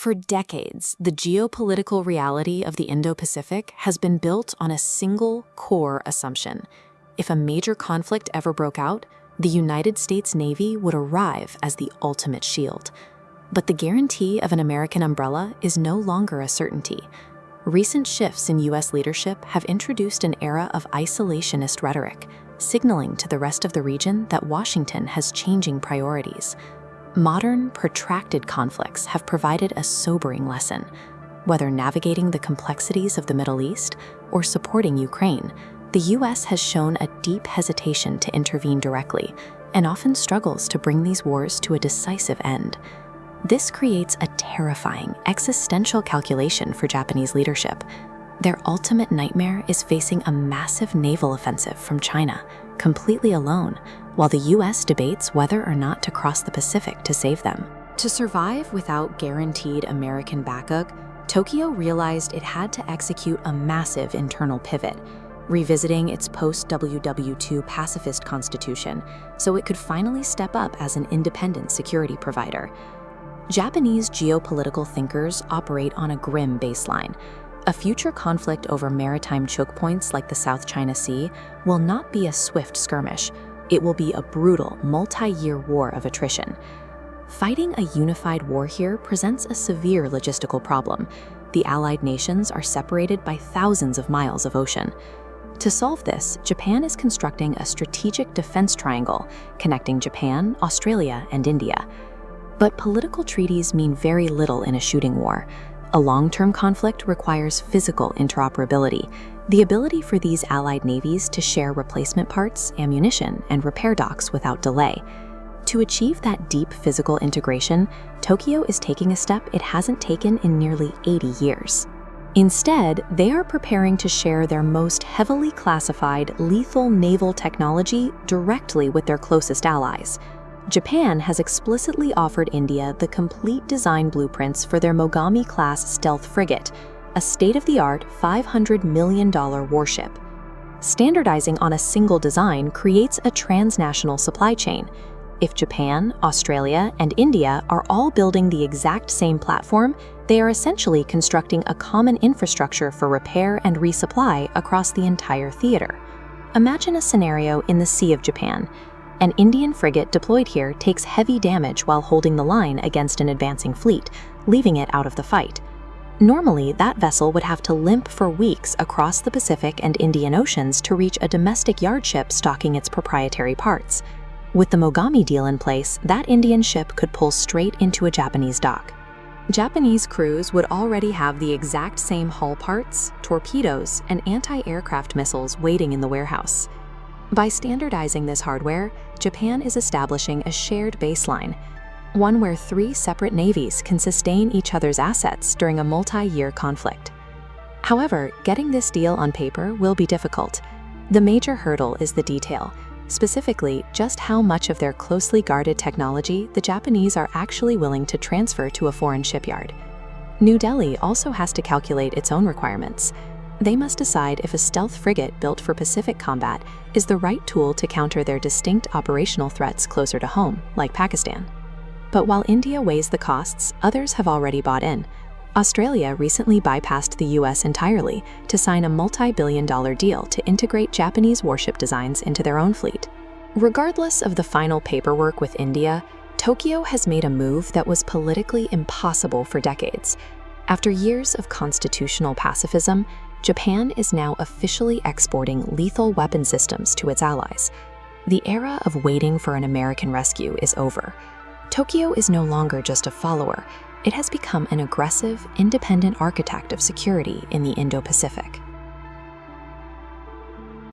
For decades, the geopolitical reality of the Indo-Pacific has been built on a single core assumption. If a major conflict ever broke out, the United States Navy would arrive as the ultimate shield. But the guarantee of an American umbrella is no longer a certainty. Recent shifts in U.S. leadership have introduced an era of isolationist rhetoric, signaling to the rest of the region that Washington has changing priorities. Modern, protracted conflicts have provided a sobering lesson. Whether navigating the complexities of the Middle East or supporting Ukraine, the U.S. has shown a deep hesitation to intervene directly and often struggles to bring these wars to a decisive end. This creates a terrifying, existential calculation for Japanese leadership. Their ultimate nightmare is facing a massive naval offensive from China, completely alone, while the U.S. debates whether or not to cross the Pacific to save them. To survive without guaranteed American backup, Tokyo realized it had to execute a massive internal pivot, revisiting its post-WW2 pacifist constitution so it could finally step up as an independent security provider. Japanese geopolitical thinkers operate on a grim baseline. A future conflict over maritime choke points like the South China Sea will not be a swift skirmish. It will be a brutal, multi-year war of attrition. Fighting a unified war here presents a severe logistical problem. The Allied nations are separated by thousands of miles of ocean. To solve this, Japan is constructing a strategic defense triangle connecting Japan, Australia, and India. But political treaties mean very little in a shooting war. A long-term conflict requires physical interoperability, the ability for these allied navies to share replacement parts, ammunition, and repair docks without delay. To achieve that deep physical integration, Tokyo is taking a step it hasn't taken in nearly 80 years. Instead, they are preparing to share their most heavily classified, lethal naval technology directly with their closest allies. Japan has explicitly offered India the complete design blueprints for their Mogami Class Stealth Frigate, a state-of-the-art $500 million warship. Standardizing on a single design creates a transnational supply chain. If Japan, Australia, and India are all building the exact same platform, they are essentially constructing a common infrastructure for repair and resupply across the entire theater. Imagine a scenario in the Sea of Japan. An Indian frigate deployed here takes heavy damage while holding the line against an advancing fleet, leaving it out of the fight. Normally, that vessel would have to limp for weeks across the Pacific and Indian Oceans to reach a domestic yard ship stocking its proprietary parts. With the Mogami deal in place, that Indian ship could pull straight into a Japanese dock. Japanese crews would already have the exact same hull parts, torpedoes, and anti-aircraft missiles waiting in the warehouse. By standardizing this hardware, Japan is establishing a shared baseline, one where 3 separate navies can sustain each other's assets during a multi-year conflict. However, getting this deal on paper will be difficult. The major hurdle is the detail, specifically just how much of their closely guarded technology the Japanese are actually willing to transfer to a foreign shipyard. New Delhi also has to calculate its own requirements. They must decide if a stealth frigate built for Pacific combat is the right tool to counter their distinct operational threats closer to home, like Pakistan. But while India weighs the costs, others have already bought in. Australia recently bypassed the US entirely to sign a multi-billion-dollar deal to integrate Japanese warship designs into their own fleet. Regardless of the final paperwork with India, Tokyo has made a move that was politically impossible for decades. After years of constitutional pacifism, Japan is now officially exporting lethal weapon systems to its allies. The era of waiting for an American rescue is over. Tokyo is no longer just a follower. It has become an aggressive, independent architect of security in the Indo-Pacific.